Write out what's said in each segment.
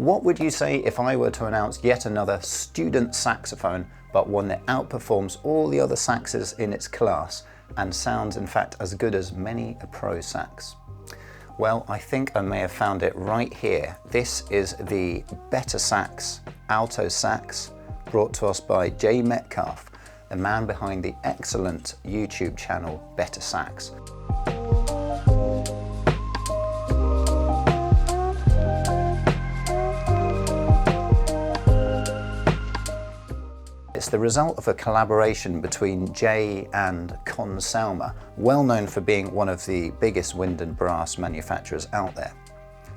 What would you say if I were to announce yet another student saxophone, but one that outperforms all the other saxes in its class and sounds in fact as good as many a pro sax? Well, I think I may have found it right here. This is the BetterSax Alto sax, brought to us by J. Metcalf, the man behind the excellent YouTube channel BetterSax. It's the result of a collaboration between Jay and Conn-Selmer, well known for being one of the biggest wind and brass manufacturers out there.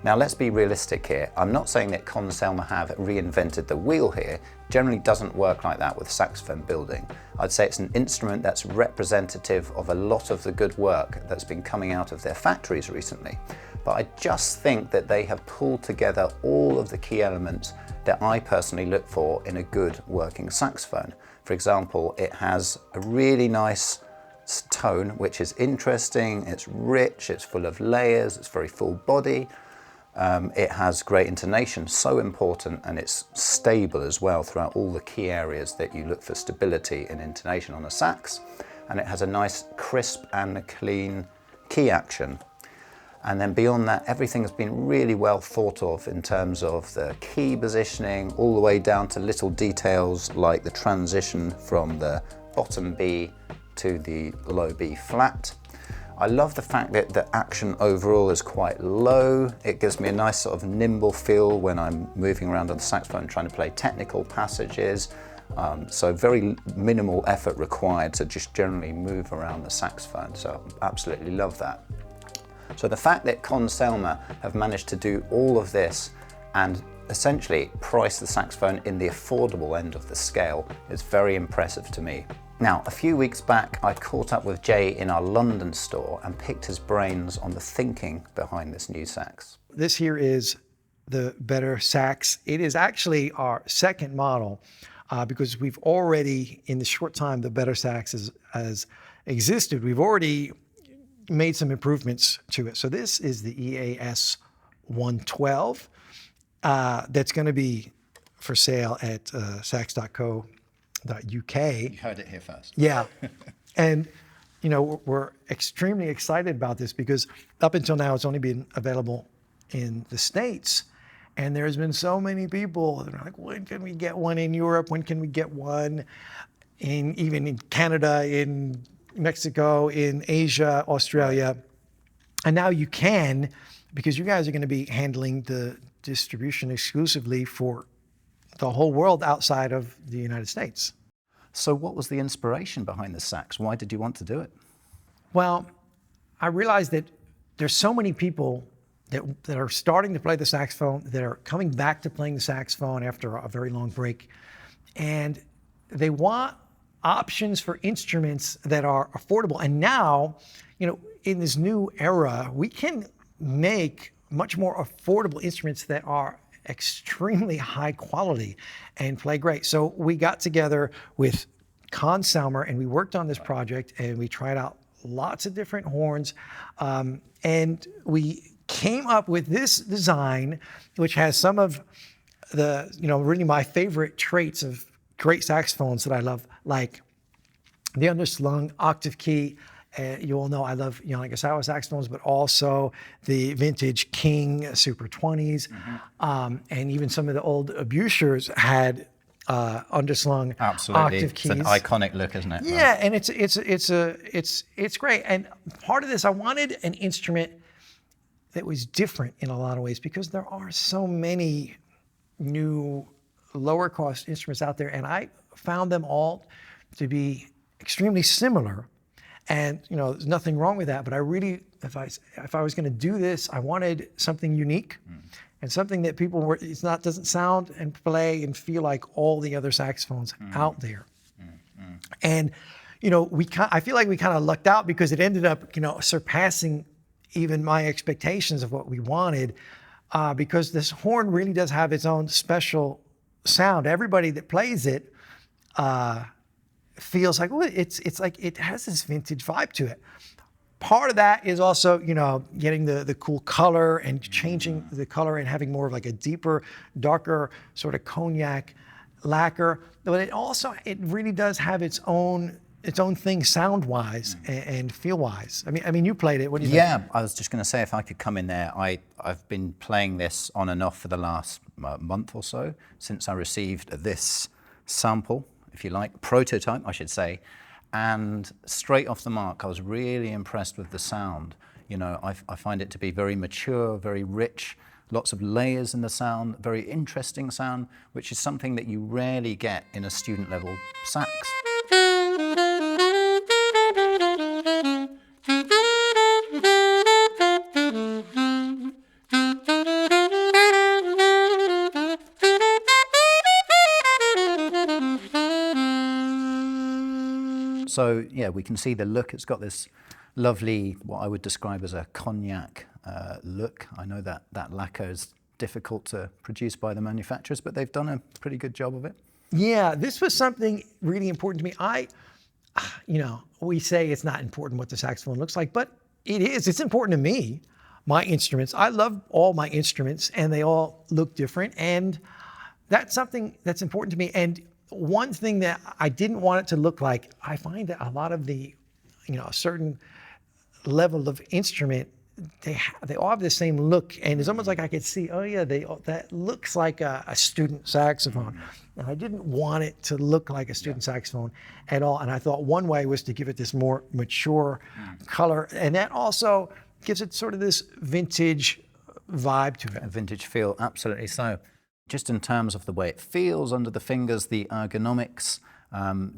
Now let's be realistic here. I'm not saying that Conn-Selmer have reinvented the wheel here. Generally doesn't work like that with saxophone building. I'd say it's an instrument that's representative of a lot of the good work that's been coming out of their factories recently. But I just think that they have pulled together all of the key elements that I personally look for in a good working saxophone. For example, it has a really nice tone, which is interesting, it's rich, it's full of layers, it's very full body. It has great intonation, so important, and it's stable as well throughout all the key areas that you look for stability in intonation on a sax. And it has a nice crisp and clean key action. And then beyond that, everything has been really well thought of in terms of the key positioning, all the way down to little details like the transition from the bottom B to the low B flat. I love the fact that the action overall is quite low. It gives me a nice sort of nimble feel when I'm moving around on the saxophone trying to play technical passages. So very minimal effort required to just generally move around the saxophone. So absolutely love that. So the fact that Conn-Selmer have managed to do all of this and essentially price the saxophone in the affordable end of the scale is very impressive to me. Now, a few weeks back, I caught up with Jay in our London store and picked his brains on the thinking behind this new sax. This here is the BetterSax. It is actually our second model because we've already, in the short time the BetterSax has existed, we've already made some improvements to it. So this is the EAS 112 that's going to be for sale at sax.co.uk. You heard it here first. Yeah. And, you know, we're extremely excited about this because up until now it's only been available in the States. And there's been so many people that are like, when can we get one in Europe? When can we get one even in Canada, in Mexico, in Asia, Australia, and now you can, because you guys are going to be handling the distribution exclusively for the whole world outside of the United States. So what was the inspiration behind the sax? Why did you want to do it? Well, I realized that there's so many people that are starting to play the saxophone, that are coming back to playing the saxophone after a very long break, and they want options for instruments that are affordable. And now, you know, in this new era, we can make much more affordable instruments that are extremely high quality and play great. So we got together with Conn-Selmer and we worked on this project and we tried out lots of different horns. And we came up with this design, which has some of the, you know, really my favorite traits of great saxophones that I love, like the underslung octave key. You all know I love Yamaha saxophones, but also the vintage King Super 20s. And even some of the old Abushers had underslung octave keys. It's an iconic look, isn't it? Yeah, and it's great. And part of this, I wanted an instrument that was different in a lot of ways because there are so many new lower cost instruments out there, and I found them all to be extremely similar. And you know, there's nothing wrong with that, but I really, if I was going to do this, I wanted something unique and something that people were, doesn't sound and play and feel like all the other saxophones out there. And you know, I feel like we kind of lucked out because it ended up, you know, surpassing even my expectations of what we wanted, because this horn really does have its own special sound. Everybody that plays it feels like, well, it's like it has this vintage vibe to it. part of that is also, getting the cool color and changing the color and having more of like a deeper, darker sort of cognac lacquer. But it really does have its own thing sound-wise and feel-wise. I mean, you played it. What do you think? Yeah, I was just going to say, if I could come in there, I've been playing this on and off for the last month or so since I received this sample, if you like, prototype, I should say. And straight off the mark, I was really impressed with the sound. I find it to be very mature, very rich, lots of layers in the sound, very interesting sound, which is something that you rarely get in a student-level sax. So yeah, we can see the look. It's got this lovely, what I would describe as a cognac look. I know that lacquer is difficult to produce by the manufacturers, but they've done a pretty good job of it. Yeah, this was something really important to me. We say it's not important what the saxophone looks like, but it is. It's important to me. My instruments, I love all my instruments, and they all look different, and that's something that's important to me. And one thing that I didn't want it to look like, I find that a lot of the, a certain level of instrument, they all have the same look, and it's almost like I could see, oh yeah, that looks like a student saxophone. And I didn't want it to look like a student saxophone at all. And I thought one way was to give it this more mature color, and that also gives it sort of this vintage vibe to it. A vintage feel, absolutely so. Just in terms of the way it feels under the fingers, the ergonomics,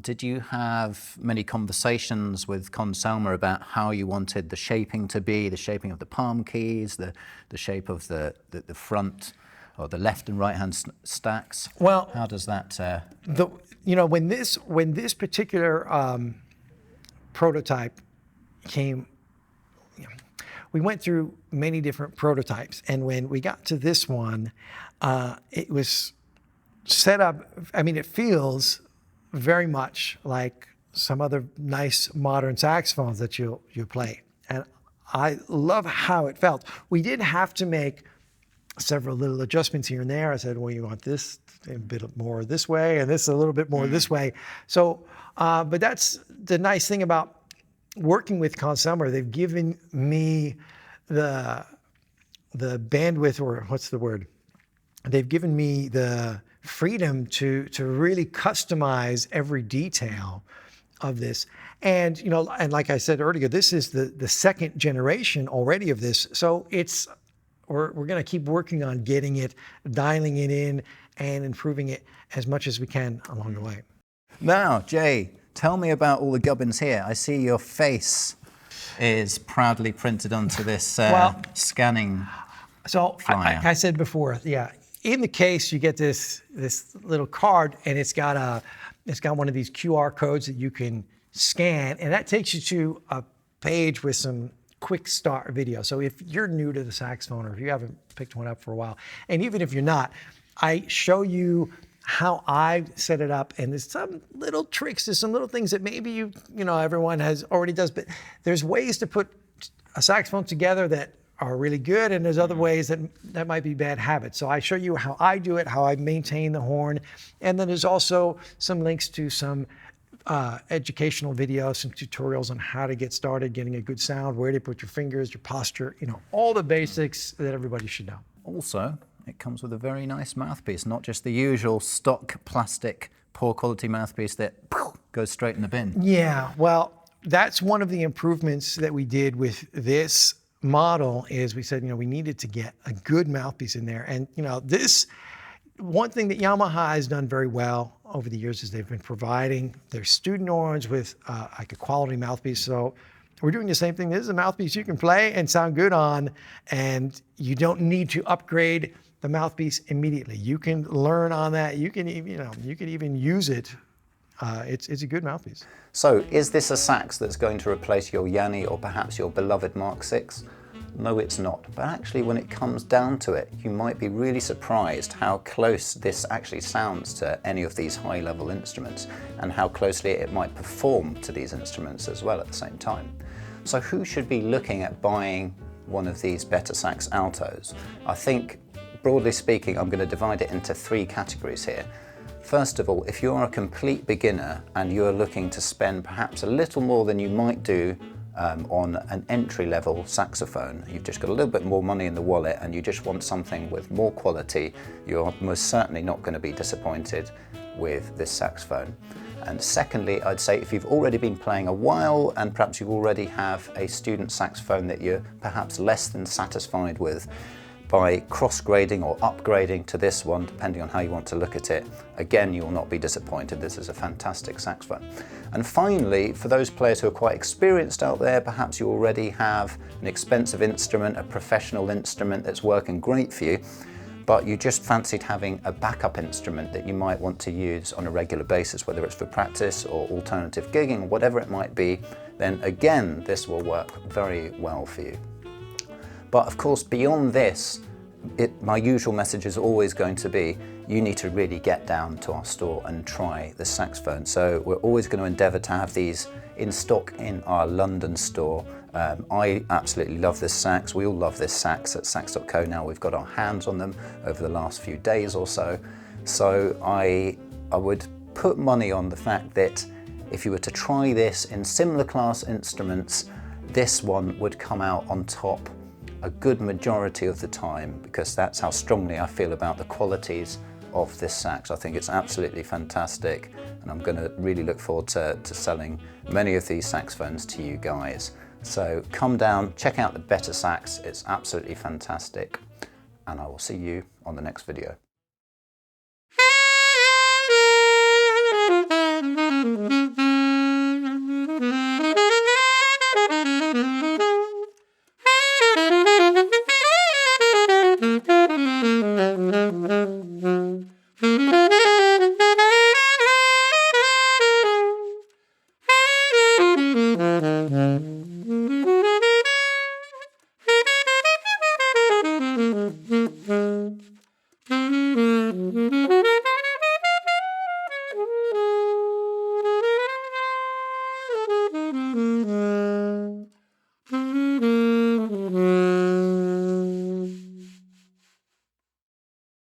did you have many conversations with Conn-Selmer about how you wanted the shaping to be, the shaping of the palm keys, the shape of the front or the left and right hand stacks? Well, how does that? When this particular prototype came, we went through many different prototypes, and when we got to this one, it was set up. I mean, it feels very much like some other nice modern saxophones that you play, and I love how it felt. We did have to make several little adjustments here and there. I said, well, you want this a bit more this way, and this a little bit more this way. So, but that's the nice thing about working with Conn-Selmer. They've given me the bandwidth, or what's the word? They've given me the freedom to really customize every detail of this. And, and like I said earlier, this is the second generation already of this. So we're going to keep working on getting it, dialing it in, and improving it as much as we can along the way. Now, Jay, tell me about all the gubbins here. I see your face is proudly printed onto this scanning flyer. I said before, yeah. In the case, you get this little card, and it's got one of these QR codes that you can scan, and that takes you to a page with some quick start video. So if you're new to the saxophone, or if you haven't picked one up for a while, and even if you're not, I show you how I set it up, and there's some little tricks, there's some little things that maybe everyone already does, but there's ways to put a saxophone together that are really good, and there's other ways that might be bad habits. So I show you how I do it, how I maintain the horn, and then there's also some links to some educational videos, some tutorials on how to get started getting a good sound, where to put your fingers, your posture, all the basics that everybody should know. Also, it comes with a very nice mouthpiece, not just the usual stock plastic, poor quality mouthpiece that goes straight in the bin. Yeah, well, that's one of the improvements that we did with this model. Is we said, we needed to get a good mouthpiece in there. And, this, one thing that Yamaha has done very well over the years is they've been providing their student horns with like a quality mouthpiece. So we're doing the same thing. This is a mouthpiece you can play and sound good on, and you don't need to upgrade the mouthpiece immediately. You can learn on that. You can even use it. It's a good mouthpiece. So is this a sax that's going to replace your Yanni or perhaps your beloved Mark VI? No, it's not. But actually, when it comes down to it, you might be really surprised how close this actually sounds to any of these high-level instruments, and how closely it might perform to these instruments as well at the same time. So who should be looking at buying one of these BetterSax Altos? I think, broadly speaking, I'm going to divide it into 3 categories here. First of all, if you're a complete beginner and you're looking to spend perhaps a little more than you might do on an entry-level saxophone, you've just got a little bit more money in the wallet and you just want something with more quality, you're most certainly not going to be disappointed with this saxophone. And secondly, I'd say if you've already been playing a while and perhaps you already have a student saxophone that you're perhaps less than satisfied with, by cross-grading or upgrading to this one, depending on how you want to look at it, again, you will not be disappointed. This is a fantastic saxophone. And finally, for those players who are quite experienced out there, perhaps you already have an expensive instrument, a professional instrument that's working great for you, but you just fancied having a backup instrument that you might want to use on a regular basis, whether it's for practice or alternative gigging or whatever it might be, then again, this will work very well for you. But of course, beyond this, my usual message is always going to be, you need to really get down to our store and try the saxophone. So we're always going to endeavour to have these in stock in our London store. I absolutely love this sax. We all love this sax at sax.co now. We've got our hands on them over the last few days or so. So I would put money on the fact that if you were to try this in similar class instruments, this one would come out on top a good majority of the time, because that's how strongly I feel about the qualities of this sax. I think it's absolutely fantastic, and I'm going to really look forward to selling many of these saxophones to you guys. So come down, check out the BetterSax, it's absolutely fantastic, and I will see you on the next video.